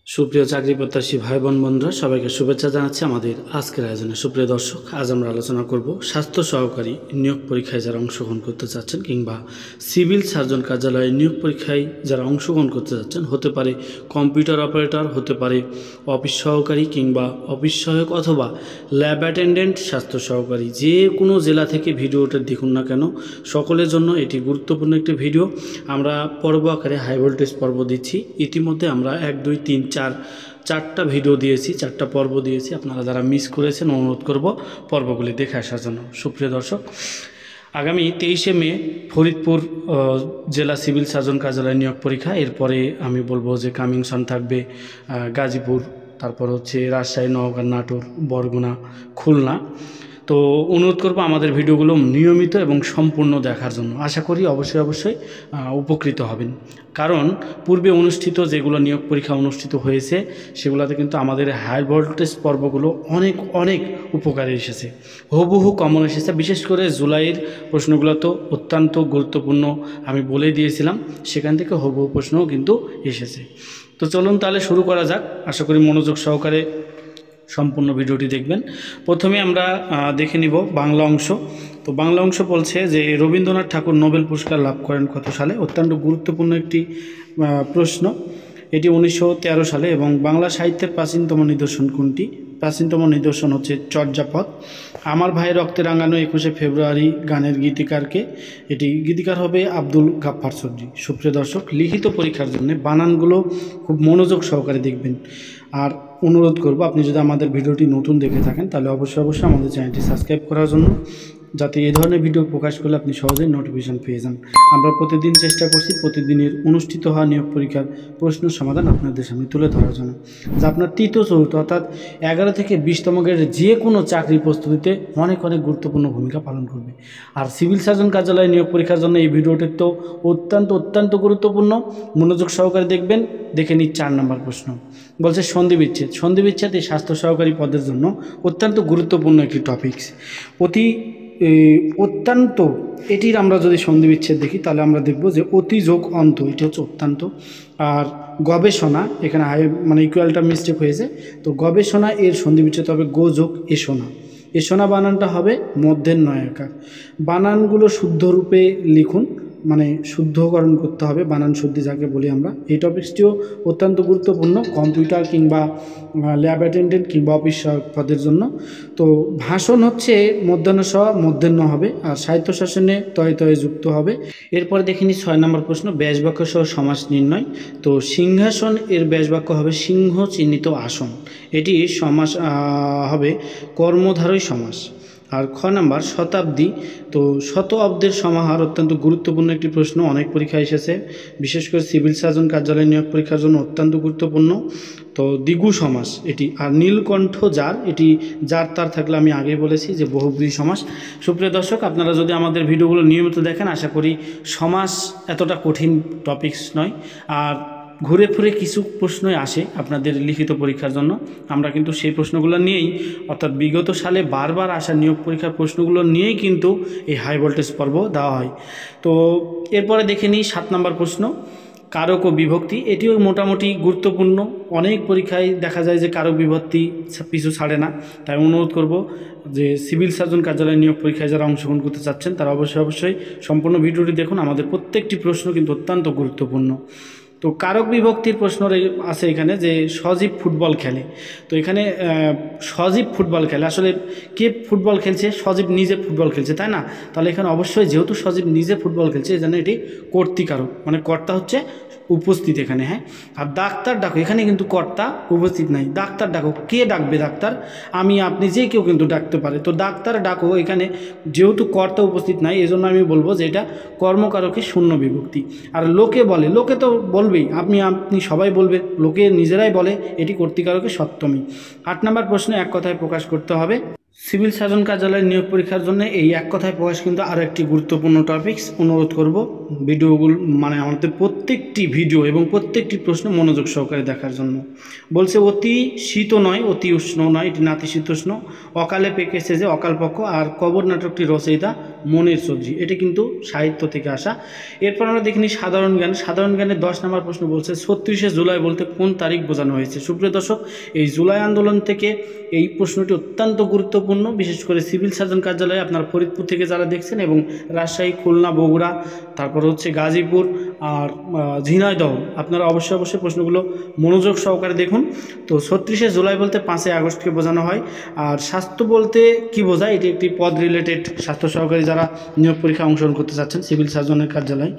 সুপ্রিয় চাকরি প্রত্যাশী ভাই বোন বন্ধুরা সবাইকে শুভেচ্ছা জানাচ্ছি আমাদের আজকের আয়োজনে। সুপ্রিয় দর্শক, আজ আমরা আলোচনা করব স্বাস্থ্য সহকারী নিয়োগ পরীক্ষায় যারা অংশগ্রহণ করতে চাচ্ছেন কিংবা সিভিল সার্জন কার্যালয়ে নিয়োগ পরীক্ষায় যারা অংশগ্রহণ করতে যাচ্ছেন, হতে পারে কম্পিউটার অপারেটর, হতে পারে অফিস সহকারী কিংবা অফিস সহায়ক অথবা ল্যাব অ্যাটেন্ডেন্ট, স্বাস্থ্য সহকারী, যে কোনো জেলা থেকে ভিডিওটা দেখুন না কেন, সকলের জন্য এটি গুরুত্বপূর্ণ একটি ভিডিও। আমরা পর্ব আকারে হাই ভোল্টেজ পর্ব দিচ্ছি। ইতিমধ্যে আমরা 1, 2, 3, 4 চারটা ভিডিও দিয়েছি, চারটা পর্ব দিয়েছি। আপনারা যারা মিস করেছেন অনুরোধ করব পর্বগুলি দেখে আসার জন্য। সুপ্রিয় দর্শক, আগামী 23শে মে ফরিদপুর জেলা সিভিল সার্জন কার্যালয় নিয়োগ পরীক্ষা। এরপরে আমি বলবো যে কামিংসন থাকবে গাজীপুর, তারপর হচ্ছে রাজশাহী, নওগাঁ, নাটোর, বরগুনা, খুলনা। তো অনুরোধ করবো আমাদের ভিডিওগুলো নিয়মিত এবং সম্পূর্ণ দেখার জন্য। আশা করি অবশ্যই উপকৃত হবেন, কারণ পূর্বে অনুষ্ঠিত যেগুলো নিয়োগ পরীক্ষা অনুষ্ঠিত হয়েছে সেগুলোতে কিন্তু আমাদের হাই ভোল্টেজ পর্বগুলো অনেক উপকারে এসেছে, হুবহু কমন এসেছে। বিশেষ করে জুলাইয়ের প্রশ্নগুলো তো অত্যন্ত গুরুত্বপূর্ণ, আমি বলে দিয়েছিলাম, সেখান থেকে হুবহু প্রশ্নও কিন্তু এসেছে। তো চলুন তাহলে শুরু করা যাক। আশা করি মনোযোগ সহকারে সম্পূর্ণ ভিডিওটি দেখবেন। প্রথমে আমরা দেখে নিব বাংলা অংশ। তো বাংলা অংশ বলছে যে রবীন্দ্রনাথ ঠাকুর নোবেল পুরস্কার লাভ করেন কত সালে? অত্যন্ত গুরুত্বপূর্ণ একটি প্রশ্ন। এটি 1913 সালে। এবং বাংলা সাহিত্যের প্রাচীনতম নিদর্শন কোনটি? প্রাচীনতম নিদর্শন হচ্ছে চর্যাপদ। আমার ভাই রক্তে রাঙানো 21শে ফেব্রুয়ারি গানের গীতিকারকে? এটি গীতিকার হবে আব্দুল গাফফার চৌধুরী। সুপ্রিয় দর্শক, লিখিত পরীক্ষার জন্য বানানগুলো খুব মনোযোগ সহকারে দেখবেন। আর অনুরোধ করব, আপনি যদি আমাদের ভিডিওটি নতুন দেখে থাকেন তাহলে অবশ্যই আমাদের চ্যানেলটি সাবস্ক্রাইব করার জন্য, যাতে এই ধরনের ভিডিও প্রকাশ করলে আপনি সহজেই নোটিফিকেশান পেয়ে যান। আমরা প্রতিদিন চেষ্টা করছি প্রতিদিনের অনুষ্ঠিত হওয়া নিয়োগ পরীক্ষার প্রশ্ন সমাধান আপনাদের সামনে তুলে ধরার জন্য, যা আপনার তৃতীয় চতুর্থ অর্থাৎ 11 থেকে 20তম গ্রেডের যে কোনো চাকরি প্রস্তুতিতে অনেক গুরুত্বপূর্ণ ভূমিকা পালন করবে। আর সিভিল সার্জন কার্যালয়ে নিয়োগ পরীক্ষার জন্য এই ভিডিওটি তো অত্যন্ত গুরুত্বপূর্ণ। মনোযোগ সহকারে দেখবেন। দেখে নিই 4 নম্বর প্রশ্ন। বলছে সন্ধি বিচ্ছেদ এই স্বাস্থ্য সহকারী পদের জন্য অত্যন্ত গুরুত্বপূর্ণ একটি টপিকস। অত্যন্ত এটির আমরা যদি সন্ধি বিচ্ছেদ দেখি তাহলে আমরা দেখব যে অতি যোগ অন্ত, এটি হচ্ছে অত্যন্ত। আর গবেষণা, এখানে ইকুয়ালটা মিস্টেক হয়েছে, তো গবেষণা এর সন্ধি বিচ্ছেদ হবে গো যোগ এসোনা। এসোনা বানানটা হবে মধ্যের নয়াকার। বানানগুলো শুদ্ধ রূপে লিখুন, শুদ্ধকরণ করতে হবে, বানান শুদ্ধি যাকে বলি আমরা। এই টপিকসটিও অত্যন্ত গুরুত্বপূর্ণ কম্পিউটার কিংবা ল্যাব অ্যাটেন্ডেন্ট কিংবা অফিস পদের জন্য। তো ভাষণ হচ্ছে মূর্ধন্য হবে, আর সাহিত্য শাসনে তয়ে যুক্ত হবে। এরপরে দেখিনি 6 নম্বর প্রশ্ন, ব্যাসবাক্য সহ সমাস নির্ণয়। তো সিংহাসন এর ব্যাসবাক্য হবে সিংহ চিহ্নিত আসন। এটি সমাস হবে কর্মধারয় সমাস। আর 6 নম্বর শতাব্দী। তো শত অব্দের সমাহার অত্যন্ত গুরুত্বপূর্ণ একটি প্রশ্ন, অনেক পরীক্ষায় এসেছে, বিশেষ করে সিভিল সার্জন কার্যালয় নিয়োগ পরীক্ষার জন্য অত্যন্ত গুরুত্বপূর্ণ। তো দ্বিগু সমাস এটি। আর নীলকণ্ঠ যার, এটি যার তার থাকলে আমি আগেই বলেছি যে বহুব্রীহি সমাস। সুপ্রিয় দর্শক, আপনারা যদি আমাদের ভিডিওগুলো নিয়মিত দেখেন, আশা করি সমাস এতটা কঠিন টপিকস নয়। আর ঘুরে ফিরে কিছু প্রশ্নই আসে আপনাদের লিখিত পরীক্ষার জন্য, আমরা কিন্তু সেই প্রশ্নগুলো নিয়েই, অর্থাৎ বিগত সালে বারবার আসা নিয়োগ পরীক্ষার প্রশ্নগুলো নিয়েই কিন্তু এই হাই ভোল্টেজ পর্ব দেওয়া হয়। তো এরপরে দেখে নিই 7 নম্বর প্রশ্ন, কারক ও বিভক্তি। এটিও মোটামুটি গুরুত্বপূর্ণ, অনেক পরীক্ষায় দেখা যায় যে কারক বিভক্তি পিছু ছাড়ে না। তাই অনুরোধ করব যে সিভিল সার্জন কার্যালয় নিয়োগ পরীক্ষায় যারা অংশগ্রহণ করতে চাচ্ছেন তারা অবশ্যই সম্পূর্ণ ভিডিওটি দেখুন। আমাদের প্রত্যেকটি প্রশ্ন কিন্তু অত্যন্ত গুরুত্বপূর্ণ। তো কারক বিভক্তির প্রশ্ন আছে এখানে, যে সজীব ফুটবল খেলে। তো এখানে সজীব ফুটবল খেলে, আসলে কে ফুটবল খেলছে? সজীব নিজে ফুটবল খেলছে, তাই না? তাহলে এখানে অবশ্যই যেহেতু সজীব নিজে ফুটবল খেলছে, এই জন্য এটি কর্তৃকারক, কর্তা হচ্ছে উপস্থিত এখানে। হ্যাঁ, আর ডাক্তার ডাকো, এখানে কিন্তু কর্তা উপস্থিত নাই। ডাক্তার ডাকো, কে ডাকবে? ডাক্তার আমি আপনি যে কেউ কিন্তু ডাকতে পারে। তো ডাক্তার ডাকো, এখানে যেহেতু কর্তা উপস্থিত নাই, এজন্য আমি বলবো যে এটা কর্মকারকের শূন্য বিভক্তি। আর লোকে বলে, লোকে তো বলবেই, আপনি সবাই বলবে, লোকে নিজেরাই বলে, এটি কর্তৃকারকের সপ্তমী। 8 নম্বর প্রশ্ন, এক কথায় প্রকাশ করতে হবে। সিভিল সার্জন কার্যালয়ের নিয়োগ পরীক্ষার জন্য এই এক কথায় প্রকাশ কিন্তু আরও একটি গুরুত্বপূর্ণ টপিকস। অনুরোধ করব ভিডিওগুলো আমাদের প্রত্যেকটি ভিডিও এবং প্রত্যেকটি প্রশ্ন মনোযোগ সহকারে দেখার জন্য। বলছে অতি শীত নয়, অতি উষ্ণ নয়, এটি নাতিশীতোষ্ণ। অকালে পেকেছে যে অকালপক্ষ। আর কবর নাটকটি রচয়িতা মনের চৌধুরী, এটি কিন্তু সাহিত্য থেকে আসা। এরপর আমরা দেখিনি সাধারণ জ্ঞান। সাধারণ জ্ঞানে 10 নম্বর প্রশ্ন বলছে 36শে জুলাই বলতে কোন তারিখ বোঝানো হয়েছে। সুপ্রিয় দর্শক, এই জুলাই আন্দোলন থেকে এই প্রশ্নটি অত্যন্ত গুরুত্বপূর্ণ, বিশেষ করে সিভিল সার্জন কার্যালয়ে আপনার ফরিদপুর থেকে যারা দেখছেন এবং রাজশাহী, খুলনা, বগুড়া, তারপর হচ্ছে গাজীপুর আর ঝিনাইদহ, আপনারা অবশ্যই প্রশ্নগুলো মনোযোগ সহকারে দেখুন। তো 36শে জুলাই বলতে 5ই আগস্টকে বোঝানো হয়। আর স্বাস্থ্য বলতে কি বোঝায়, এটি একটি পদ রিলেটেড, স্বাস্থ্য সহকারী যারা নিয়োগ পরীক্ষা অংশগ্রহণ করতে চাচ্ছেন সিভিল সার্জনের কার্যালয়,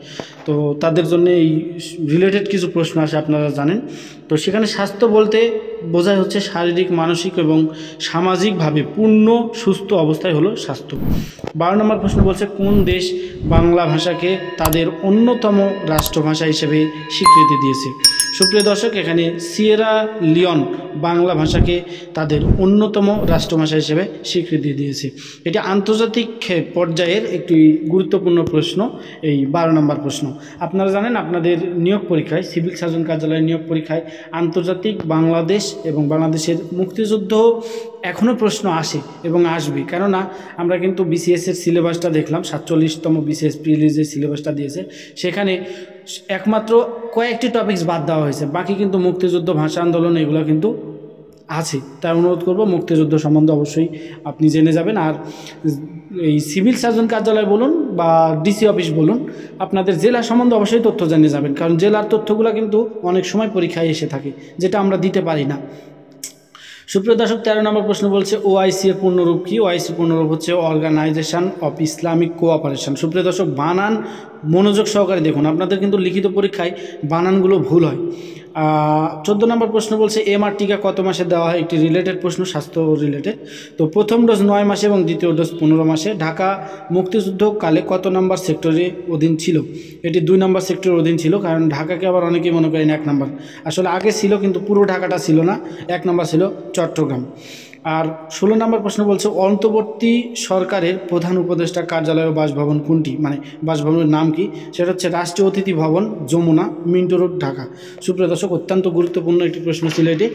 তো তাদের জন্য এই রিলেটেড কিছু প্রশ্ন আসে, আপনারা জানেন। তো সেখানে স্বাস্থ্য বলতে বোঝায় হচ্ছে শারীরিক, মানসিক এবং সামাজিকভাবে পূর্ণ সুস্থ অবস্থায় হলো স্বাস্থ্য। 12 নম্বর প্রশ্ন বলছে কোন দেশ বাংলা ভাষাকে তাদের অন্যতম রাষ্ট্রভাষা হিসেবে স্বীকৃতি দিয়েছে। সুপ্রিয় দর্শক, এখানে সিয়েরা লিওন বাংলা ভাষাকে তাদের অন্যতম রাষ্ট্রভাষা হিসেবে স্বীকৃতি দিয়েছে। এটি আন্তর্জাতিক পর্যায়ের একটি গুরুত্বপূর্ণ প্রশ্ন, এই 12 নম্বর প্রশ্ন। আপনারা জানেন আপনাদের নিয়োগ পরীক্ষায়, সিভিল সার্জন কার্যালয়ের নিয়োগ পরীক্ষায় আন্তর্জাতিক, বাংলাদেশ এবং বাংলাদেশের মুক্তিযুদ্ধ এখনও প্রশ্ন আসে এবং আসবে, কেননা আমরা কিন্তু বিসিএসের সিলেবাসটা দেখলাম, 47তম বিসিএস প্রিলিজের সিলেবাসটা দিয়েছে, সেখানে একমাত্র কয়েকটি টপিকস বাদ দেওয়া হয়েছে, বাকি কিন্তু মুক্তিযুদ্ধ, ভাষা আন্দোলন এগুলো কিন্তু আছে। তাই অনুরোধ করব মুক্তিযুদ্ধ সম্বন্ধে অবশ্যই আপনি জেনে যাবেন। আর এই সিভিল সার্জন কার্যালয় বলুন বা ডিসি অফিস বলুন, আপনাদের জেলা সম্বন্ধে অবশ্যই তথ্য জেনে যাবেন, কারণ জেলার তথ্যগুলো কিন্তু অনেক সময় পরীক্ষায় এসে থাকে, যেটা আমরা দিতে পারি না। সুপ্রিয় দর্শক, 13 নম্বর প্রশ্ন বলছে ওআইসি এর পূর্ণরূপ কি। ওআইসি পূর্ণরূপ হচ্ছে অর্গানাইজেশন অফ ইসলামিক কোঅপারেশন। সুপ্রিয় দর্শক, বানান মনোযোগ সহকারে দেখুন, আপনাদের কিন্তু লিখিত পরীক্ষায় বানানগুলো ভুল হয়। 14 নম্বর প্রশ্ন বলছে এমআর টিকা কত মাসে দেওয়া হয়, একটি রিলেটেড প্রশ্ন, স্বাস্থ্য রিলেটেড। তো প্রথম ডোজ 9 মাসে এবং দ্বিতীয় ডোজ 15 মাসে। ঢাকা মুক্তিযুদ্ধকালে কত নম্বর সেক্টরে অধীন ছিল, এটি 2 নম্বর সেক্টরের অধীন ছিল, কারণ ঢাকাকে আবার অনেকেই মনে করেন 1 নম্বর, আসলে আগে ছিল কিন্তু পুরো ঢাকাটা ছিল না, 1 নম্বর ছিল চট্টগ্রাম। আর 16 নম্বর প্রশ্ন বলছে অন্তর্বর্তী সরকারের প্রধান উপদেষ্টা কার্যালয় ও বাসভবন কোনটি, মানে বাসভবনের নাম কি, সেটা হচ্ছে রাষ্ট্রীয় অতিথি ভবন, যমুনা, মিন্টো রোড, ঢাকা। সুপ্রিয় দর্শক, অত্যন্ত গুরুত্বপূর্ণ একটি প্রশ্ন ছিল এটি।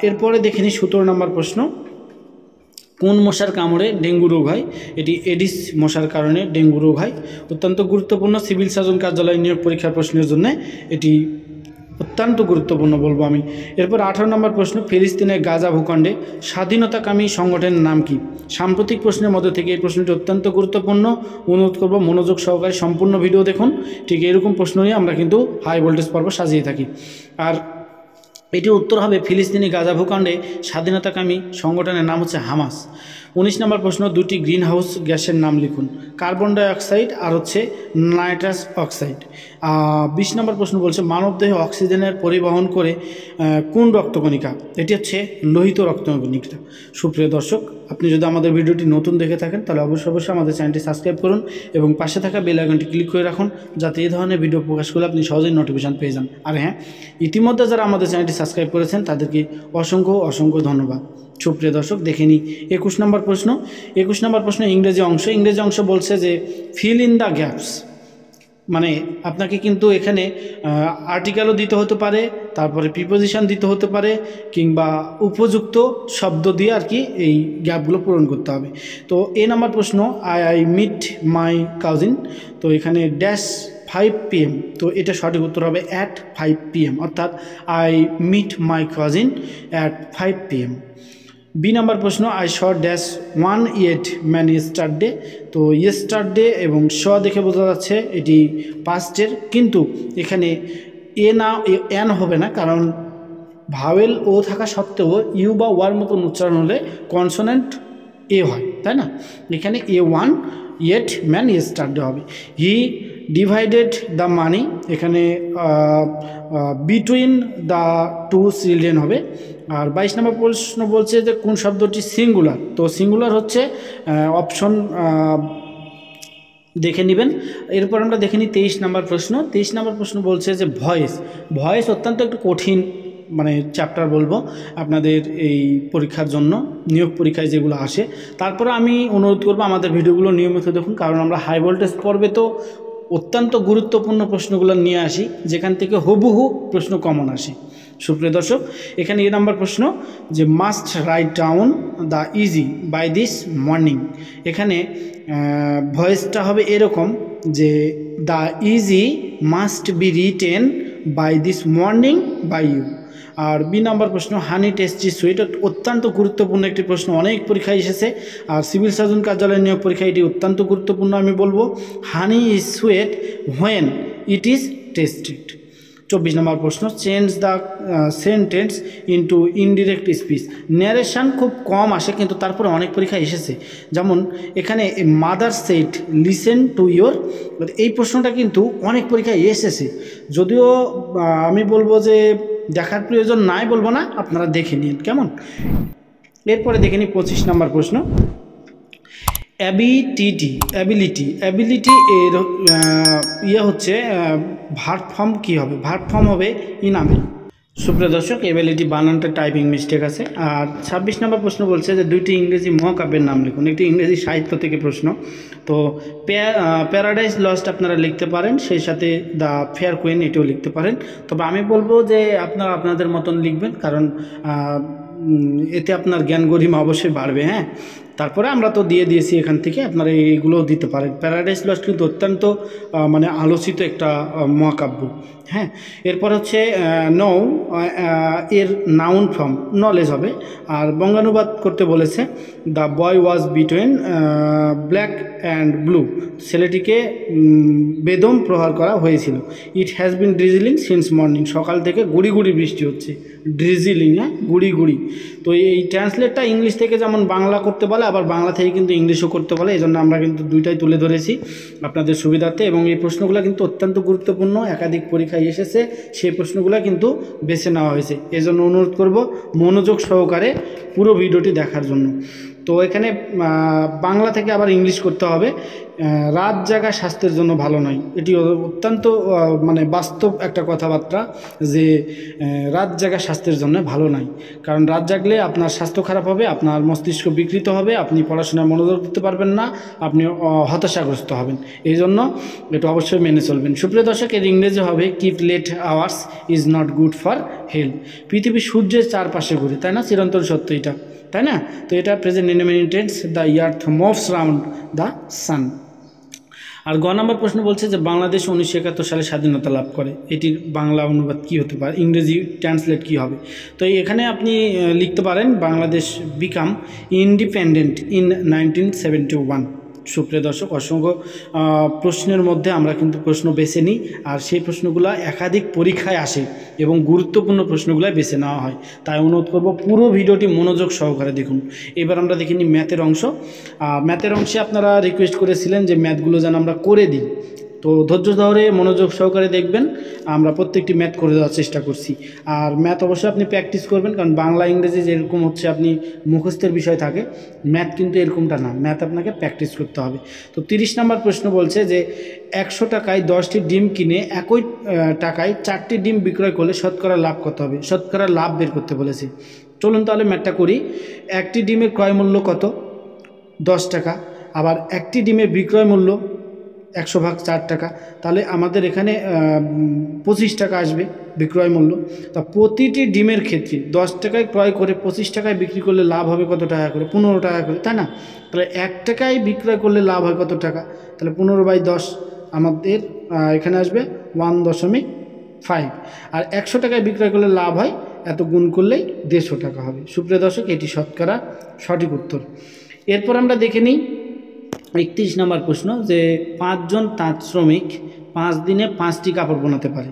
এরপরে দেখে নিই 17 নম্বর প্রশ্ন, কোন মশার কামড়ে ডেঙ্গু রোগ হয়, এটি এডিস মশার কারণে ডেঙ্গু রোগ হয়। অত্যন্ত গুরুত্বপূর্ণ, সিভিল সার্জন কার্যালয় নিয়োগ পরীক্ষার প্রশ্নের জন্য এটি অত্যন্ত গুরুত্বপূর্ণ বলবো আমি। এরপর 18 নম্বর প্রশ্ন, ফিলিস্তিনের গাজা ভূখণ্ডে স্বাধীনতাকামী সংগঠনের নাম কি। সাম্প্রতিক প্রশ্নের মধ্যে থেকে এই প্রশ্নটি অত্যন্ত গুরুত্বপূর্ণ, অনুরোধ করব মনোযোগ সহকারে সম্পূর্ণ ভিডিও দেখুন। ঠিক এরকম প্রশ্ন নিয়ে আমরা কিন্তু হাই ভোল্টেজ পর্ব সাজিয়ে থাকি। আর এটির উত্তর হবে ফিলিস্তিনি গাজা ভূখণ্ডে স্বাধীনতাকামী সংগঠনের নাম হচ্ছে হামাস। 19 নম্বর প্রশ্ন, দুটি গ্রিন হাউস গ্যাসের নাম লিখুন, কার্বন ডাইঅক্সাইড আর হচ্ছে নাইট্রাস অক্সাইড। 20 নম্বর প্রশ্ন বলছে মানবদেহে অক্সিজেনের পরিবহন করে কোন রক্তকণিকা, এটি হচ্ছে লোহিত রক্তকণিকা। সুপ্রিয় দর্শক, আপনি যদি আমাদের ভিডিওটি নতুন দেখে থাকেন তাহলে অবশ্যই আমাদের চ্যানেলটি সাবস্ক্রাইব করুন এবং পাশে থাকা বেল আইকনটি ক্লিক করে রাখুন, যাতে এই ধরনের ভিডিও প্রকাশ করলে আপনি সহজেই নোটিফিকেশন পেয়ে যান। আর হ্যাঁ, ইতিমধ্যে যারা আমাদের চ্যানেলটি সাবস্ক্রাইব করেছেন তাদেরকে অসংখ্য ধন্যবাদ। সুপ্রিয় দর্শক, দেখে নিই 21 নম্বর প্রশ্ন। 21 নম্বর প্রশ্ন ইংরেজি অংশ বলছে যে ফিল ইন দ্য গ্যাপস, মানে আপনাকে কিন্তু এখানে আর্টিকেলও দিতে হতে পারে, তারপরে প্রিপোজিশন দিতে হতে পারে, কিংবা উপযুক্ত শব্দ দিয়ে আর কি এই গ্যাপগুলো পূরণ করতে হবে। তো এ নম্বর প্রশ্ন, আই মিট মাই কাজিন, তো এখানে ড্যাশ 5 PM, তো এটা সঠিক উত্তর হবে অ্যাট 5 PM, অর্থাৎ I meet my cousin at 5 PM। B number প্রশ্ন, I saw dash 1 yet man yesterday, তো ইয়েস্টারডে এবং শ দেখে বোঝা যাচ্ছে এটি পাস্টের, কিন্তু এখানে এন হবে না, কারণ ভাওয়েল ও থাকা সত্ত্বেও ইউ বা ওয়ার মতন উচ্চারণ হলে কনসোনেন্ট এ হয়, তাই না। এখানে A1 ইয়েট ম্যান ইয়েস্টারডে হবে। হি ডিভাইডেড দ্য মানি, এখানে বিটুইন দ্য 2 চিলড্রেন হবে। আর 22 নম্বর প্রশ্ন বলছে যে কোন শব্দটি সিঙ্গুলার, তো সিঙ্গুলার হচ্ছে অপশন দেখে নেবেন। এরপর আমরা দেখে নিই 23 নম্বর প্রশ্ন। 23 নম্বর প্রশ্ন বলছে যে ভয়েস অত্যন্ত একটু কঠিন, মানে চ্যাপ্টার বলবো আপনাদের এই পরীক্ষার জন্য, নিয়োগ পরীক্ষায় যেগুলো আসে। তারপরে আমি অনুরোধ করবো আমাদের ভিডিওগুলো নিয়মিত দেখুন, কারণ আমরা হাই ভোল্টেজ পর্বে তো অত্যন্ত গুরুত্বপূর্ণ প্রশ্নগুলো নিয়ে আসি, যেখান থেকে হুবহু প্রশ্ন কমন আসে। সুপ্রিয় দর্শক, এখানে এ নাম্বার প্রশ্ন যে must write down the easy by this morning. এখানে ভয়েসটা হবে এরকম যে the easy must be written by this morning by you. আর বি নাম্বার প্রশ্ন হানি টেস্টি সুইট, অত্যন্ত গুরুত্বপূর্ণ একটি প্রশ্ন, অনেক পরীক্ষায় এসেছে। আর সিভিল সার্জন কার্যালয়ের নিয়োগ পরীক্ষা এটি অত্যন্ত গুরুত্বপূর্ণ। আমি বলবো হানি is sweet when it is tasted. 24 নম্বর প্রশ্ন change the sentence into indirect speech. Narration খুব কম আসে কিন্তু তারপরে অনেক পরীক্ষায় এসেছে। যেমন এখানে mother said listen to your, এই প্রশ্নটা কিন্তু অনেক পরীক্ষায় এসেছে। যদিও আমি বলবো যে দেখার প্রয়োজন নাই বলবো না, আপনারা দেখে নিন কেমন। এরপরে দেখে নিই 25 নম্বর প্রশ্ন অ্যাবিলিটি এর ইয়ে হচ্ছে ভার্ব ফর্ম কী হবে? ভার্ব ফর্ম হবে ইনাবেল। সুপ্রিয় দর্শক, অ্যাবিলিটি বানানটা টাইপিং মিস্টেক আছে। আর 26 নম্বর প্রশ্ন বলছে যে দুইটি ইংরেজি মহাকাব্যের নাম লিখুন। একটি ইংরেজি সাহিত্য থেকে প্রশ্ন। তো প্যারাডাইস লস্ট আপনারা লিখতে পারেন, সেই সাথে দ্য ফেয়ার কুইন এটাও লিখতে পারেন। তবে আমি বলবো যে আপনারা আপনাদের মতন লিখবেন, কারণ এতে আপনার জ্ঞান গরিমা অবশ্যই বাড়বে। হ্যাঁ, তারপরে আমরা তো দিয়ে দিয়েছি এখান থেকে, আপনারা এইগুলোও দিতে পারেন। প্যারাডাইস লস্ট কিন্তু অত্যন্ত মানে আলোচিত একটা মহাকাব্য। হ্যাঁ, এরপর হচ্ছে নৌ এর নাউন ফর্ম নলেজ হবে। আর বঙ্গানুবাদ করতে বলেছে the boy was between black and blue, ছেলেটিকে বেদম প্রহার করা হয়েছিল। It has been drizzling since morning, সকাল থেকে গুড়ি গুড়ি বৃষ্টি হচ্ছে। ড্রিজলিং, হ্যাঁ, গুড়ি গুড়ি। তো এই ট্রান্সলেটটা ইংলিশ থেকে যেমন বাংলা করতে বলে, আবার বাংলা থেকে কিন্তু ইংলিশও করতে বলে, এই জন্য আমরা কিন্তু দুইটাই তুলে ধরেছি আপনাদের সুবিধার্থে। এবং এই প্রশ্নগুলো কিন্তু অত্যন্ত গুরুত্বপূর্ণ, একাধিক পরীক্ষায় এসেছে, সেই প্রশ্নগুলো কিন্তু বেছে নেওয়া হয়েছে। এই জন্য অনুরোধ করব মনোযোগ সহকারে পুরো ভিডিওটি দেখার জন্য। তো এখানে বাংলা থেকে আবার ইংলিশ করতে হবে। রাত জাগা স্বাস্থ্যের জন্য ভালো নয়, এটি অত্যন্ত মানে বাস্তব একটা কথাবার্তা যে রাত জাগা স্বাস্থ্যের জন্য ভালো নয়। কারণ রাত জাগলে আপনার স্বাস্থ্য খারাপ হবে, আপনার মস্তিষ্ক বিকৃত হবে, আপনি পড়াশোনায় মনোযোগ দিতে পারবেন না, আপনি হতাশাগ্রস্ত হবেন। এই জন্য এটা অবশ্যই মেনে চলবেন। সুপ্রিয় দর্শক, এর ইংরেজি হবে keep late hours is not good for health. পৃথিবী সূর্যের চারপাশে ঘুরে, তাই না? চিরন্তন সত্য এটা, তাই না? তো এটা present indefinite tense, the earth moves round the sun. আর গ নম্বর প্রশ্ন বলছে যে বাংলাদেশ 1971 সালে স্বাধীনতা লাভ করে, এটির বাংলা অনুবাদ কী হতে পারে, ইংরেজি ট্রান্সলেট কী হবে? তো এখানে আপনি লিখতে পারেন বাংলাদেশ বিকাম ইন্ডিপেন্ডেন্ট ইন 1971। সুপ্রিয় দর্শক, অসংখ্য প্রশ্নের মধ্যে আমরা কিন্তু প্রশ্ন বেছে নিই, আর সেই প্রশ্নগুলো একাধিক পরীক্ষায় আসে এবং গুরুত্বপূর্ণ প্রশ্নগুলো বেছে নেওয়া হয়। তাই অনুরোধ করব পুরো ভিডিওটি মনোযোগ সহকারে দেখুন। এবার আমরা দেখে নিই ম্যাথের অংশ। ম্যাথের অংশে আপনারা রিকোয়েস্ট করেছিলেন যে ম্যাথগুলো যেন আমরা করে দিই, তো ধৈর্য ধরে মনোযোগ সহকারে দেখবেন। আমরা প্রত্যেকটি ম্যাথ করে দেওয়ার চেষ্টা করছি। আর ম্যাথ অবশ্যই আপনি প্র্যাকটিস করবেন, কারণ বাংলা ইংরেজি যেরকম হচ্ছে আপনি মুখস্থের বিষয় থাকে, ম্যাথ কিন্তু এরকমটা না, ম্যাথ আপনাকে প্র্যাকটিস করতে হবে। তো 30 নম্বর প্রশ্ন বলছে যে 100 টাকায় 10টি ডিম কিনে একই টাকায় 4টি ডিম বিক্রয় করলে শতকরা লাভ কত হবে? শতকরা লাভ বের করতে বলেছে। চলুন তাহলে ম্যাথটা করি। একটি ডিমের ক্রয় মূল্য কত? 10 টাকা। আবার একটি ডিমের বিক্রয় মূল্য 100/4 টাকা, তাহলে আমাদের এখানে 25 টাকা আসবে বিক্রয় মূল্য। তা প্রতিটি ডিমের ক্ষেত্রে 10 টাকায় ক্রয় করে 25 টাকায় বিক্রি করলে লাভ হবে কত টাকা করে? 15 টাকা করে, তাই না? তাহলে 1 টাকায় বিক্রয় করলে লাভ হয় কত টাকা? তাহলে 15/10 আমাদের এখানে আসবে 1.5। আর 100 টাকায় বিক্রয় করলে লাভ হয় এত, গুণ করলেই 150 টাকা হবে। সুপ্রিয় দর্শক, এটি শতকরা সঠিক উত্তর। এরপর আমরা দেখে নিই 31 নম্বর প্রশ্ন যে 5 জন তাঁত শ্রমিক 5 দিনে 5টি কাপড় বানাতে পারে।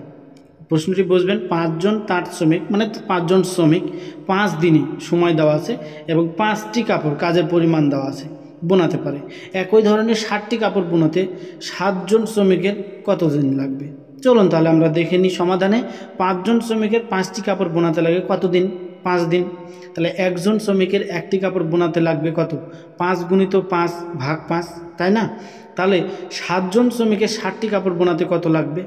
প্রশ্নটি বুঝবেন, 5 জন তাঁত শ্রমিক মানে 5 জন শ্রমিক 5 দিনে সময় দেওয়া আছে এবং 5টি কাপড় কাজের পরিমাণ দেওয়া আছে, বোনাতে পারে। একই ধরনের 60টি কাপড় বোনাতে 7 জন শ্রমিকের কত দিন লাগবে? চলুন তাহলে আমরা দেখে নিই সমাধানে। 5 জন শ্রমিকের 5টি কাপড় বোনাতে লাগে কত দিন? 5 দিন। তাহলে একজন শ্রমিকের একটি কাপড় বোনাতে লাগবে কত? 5 গুণিত 5/5, তাই না? তাহলে 7 জন শ্রমিকের 60টি কাপড় বোনাতে কত লাগবে?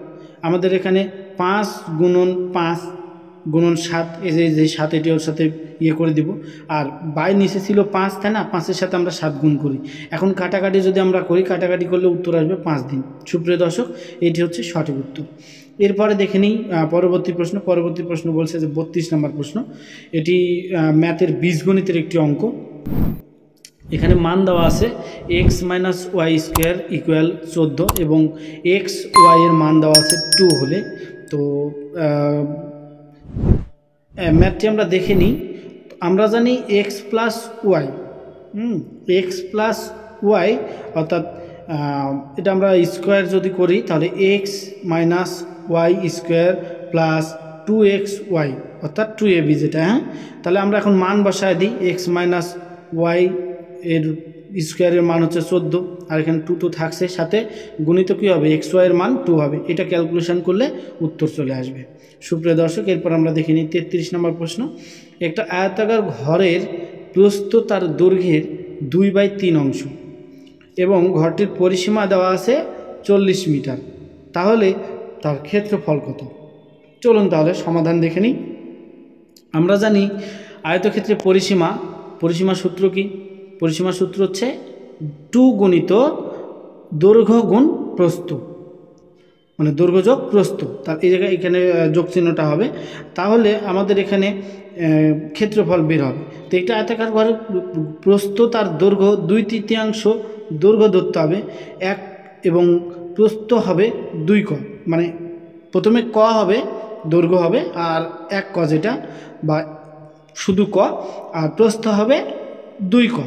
আমাদের এখানে 5 গুণন 5 গুণন 7, এই যে 7 এটি ওর সাথে ইয়ে করে দিব। আর বাই নিচে ছিল 5, তাই না? 5-এর সাথে আমরা 7 গুণ করি। এখন কাটাকাটি যদি আমরা করি, কাটাকাটি করলে উত্তর আসবে 5 দিন। সুপ্রিয় দর্শক, এটি হচ্ছে সঠিক উত্তর। এরপরে দেখে নিই পরবর্তী প্রশ্ন বলছে যে 32 নম্বর প্রশ্ন। এটি ম্যাথের বীজগণিতের একটি অঙ্ক। এখানে মান দেওয়া আছে x minus y square equal 14 এবং এক্স ওয়াই এর মান দেওয়া আছে 2 হলে। তো ম্যাথটি আমরা দেখে নিই। আমরা জানি x plus y, x plus y অর্থাৎ এটা আমরা স্কোয়ার যদি করি তাহলে x minus y square plus 2x y অর্থাৎ 2ab যেটা, হ্যাঁ। তাহলে আমরা এখন মান বসায় দিই। এক্স মাইনাস ওয়াই এর স্কোয়ারের মান হচ্ছে 14, আর এখানে 2 তো থাকছে, সাথে গুণিত কী হবে, এক্স ওয়াইয়ের মান 2 হবে। এটা ক্যালকুলেশন করলে উত্তর চলে আসবে। সুপ্রিয় দর্শক, এরপর আমরা দেখে নিই 33 নম্বর প্রশ্ন। একটা আয়তাকার ঘরের প্রস্থ তার দৈর্ঘ্যের 2/3 অংশ এবং ঘরটির পরিসীমা দেওয়া আছে 40 মিটার, তাহলে তার ক্ষেত্রফল কত? চলুন তাহলে সমাধান দেখে নিই। আমরা জানি আয়তক্ষেত্রে পরিসীমা সূত্র কি? পরিসীমা সূত্র হচ্ছে 2 গুণিত দৈর্ঘ্য গুণ প্রস্থ, মানে দৈর্ঘ্য যোগ প্রস্থ। তার এই জায়গায় এখানে যোগ চিহ্নটা হবে, তাহলে আমাদের এখানে ক্ষেত্রফল বের হবে। তো একটা আয়তাকার ঘরের প্রস্থ তার দৈর্ঘ্য 2/3 দৈর্ঘ্য ধরতে হবে 1 এবং প্রস্থ হবে 2 ক, মানে প্রথমে ক হবে, দৈর্ঘ্য হবে, আর 1 ক যেটা বা শুধু ক, আর প্রস্থ হবে 2 ক।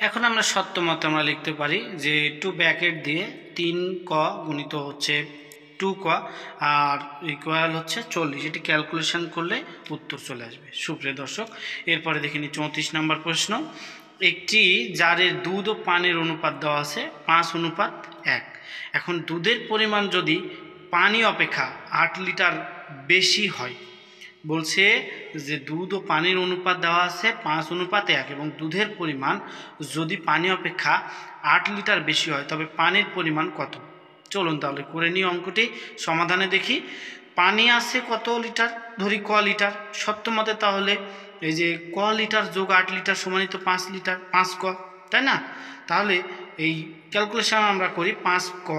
এখন আমরা সত্য মতে আমরা লিখতে পারি যে 2 ব্র্যাকেট দিয়ে 3 ক গুণিত হচ্ছে 2 ক আর ইকুয়াল হচ্ছে 40। এটি ক্যালকুলেশন করলে উত্তর চলে আসবে। সুপ্রিয় দর্শক, এরপরে দেখে নিই 34 নম্বর প্রশ্ন। একটি জারের দুধ ও পানির অনুপাত দেওয়া আছে 5:1। এখন দুধের পরিমাণ যদি পানি অপেক্ষা 8 লিটার বেশি হয়, বলছে যে দুধ ও পানির অনুপাত দেওয়া আছে 5:1 এবং দুধের পরিমাণ যদি পানি অপেক্ষা 8 লিটার বেশি হয়, তবে পানির পরিমাণ কত? চলুন তাহলে করে নিই অঙ্কটি। সমাধানে দেখি। পানি আছে কত লিটার, ধরি ক লিটার সত্য মতে, তাহলে এই যে ক লিটার যোগ 8 লিটার সমানিত 5 লিটার, 5 ক, তাই না? তাহলে এই ক্যালকুলেশন আমরা করি 5 ক,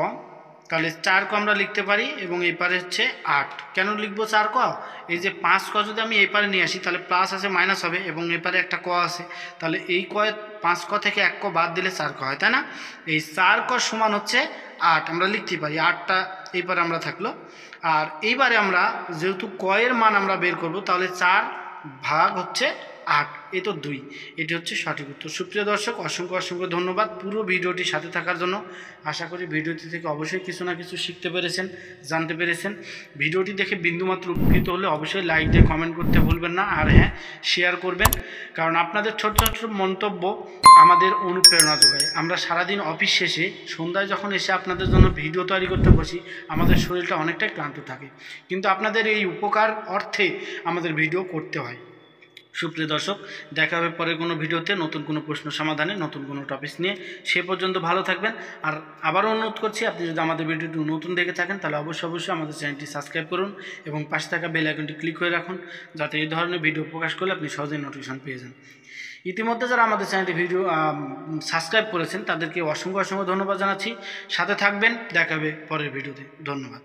তাহলে 4 ক আমরা লিখতে পারি এবং এই পারে হচ্ছে 8। কেন লিখবো 4 ক? এই যে 5 ক যদি আমি এই পারে নিয়ে আসি তাহলে প্লাস আছে মাইনাস হবে এবং এই পারে একটা ক আছে, তাহলে এই ক 5 ক থেকে 1 ক বাদ দিলে 4 ক হয়, তাই না? এই 4 ক সমান হচ্ছে 8 আমরা লিখতে পারি। 8টা এই পারে আমরা থাকলো। আর এইবারে আমরা যেহেতু ক এর মান আমরা বের করব, তাহলে 4 ভাগ হচ্ছে 8, এই তো 2। এটি হচ্ছে সঠিক উত্তর। সুপ্রিয় দর্শক, অসংখ্য ধন্যবাদ পুরো ভিডিওটির সাথে থাকার জন্য। আশা করি ভিডিওটি থেকে অবশ্যই কিছু না কিছু শিখতে পেরেছেন, জানতে পেরেছেন। ভিডিওটি দেখে বিন্দুমাত্র উপকৃত হলে অবশ্যই লাইক দিয়ে কমেন্ট করতে ভুলবেন না, আর হ্যাঁ, শেয়ার করবেন, কারণ আপনাদের ছোট মন্তব্য আমাদের অনুপ্রেরণা যোগায়। আমরা সারাদিন অফিস শেষে সন্ধ্যায় যখন এসে আপনাদের জন্য ভিডিও তৈরি করতে বসি, আমাদের শরীরটা অনেকটাই ক্লান্ত থাকে, কিন্তু আপনাদের এই উপকার অর্থে আমাদের ভিডিও করতে হয়। সুপ্রিয় দর্শক, দেখা হবে পরের কোনো ভিডিওতে নতুন কোনো প্রশ্ন সমাধানে, নতুন কোনো টপিক নিয়ে। সে পর্যন্ত ভালো থাকবেন। আর আবারও অনুরোধ করছি, আপনি যদি আমাদের ভিডিওটি নতুন দেখে থাকেন তাহলে অবশ্যই আমাদের চ্যানেলটি সাবস্ক্রাইব করুন এবং পাশে থাকা বেল আইকনটি ক্লিক করে রাখুন, যাতে এই ধরনের ভিডিও প্রকাশ করলে আপনি সহজেই নোটিফিকেশন পেয়ে যান। ইতিমধ্যে যারা আমাদের চ্যানেলটি সাবস্ক্রাইব করেছেন তাদেরকে অসংখ্য ধন্যবাদ জানাচ্ছি। সাথে থাকবেন, দেখা হবে পরের ভিডিওতে। ধন্যবাদ।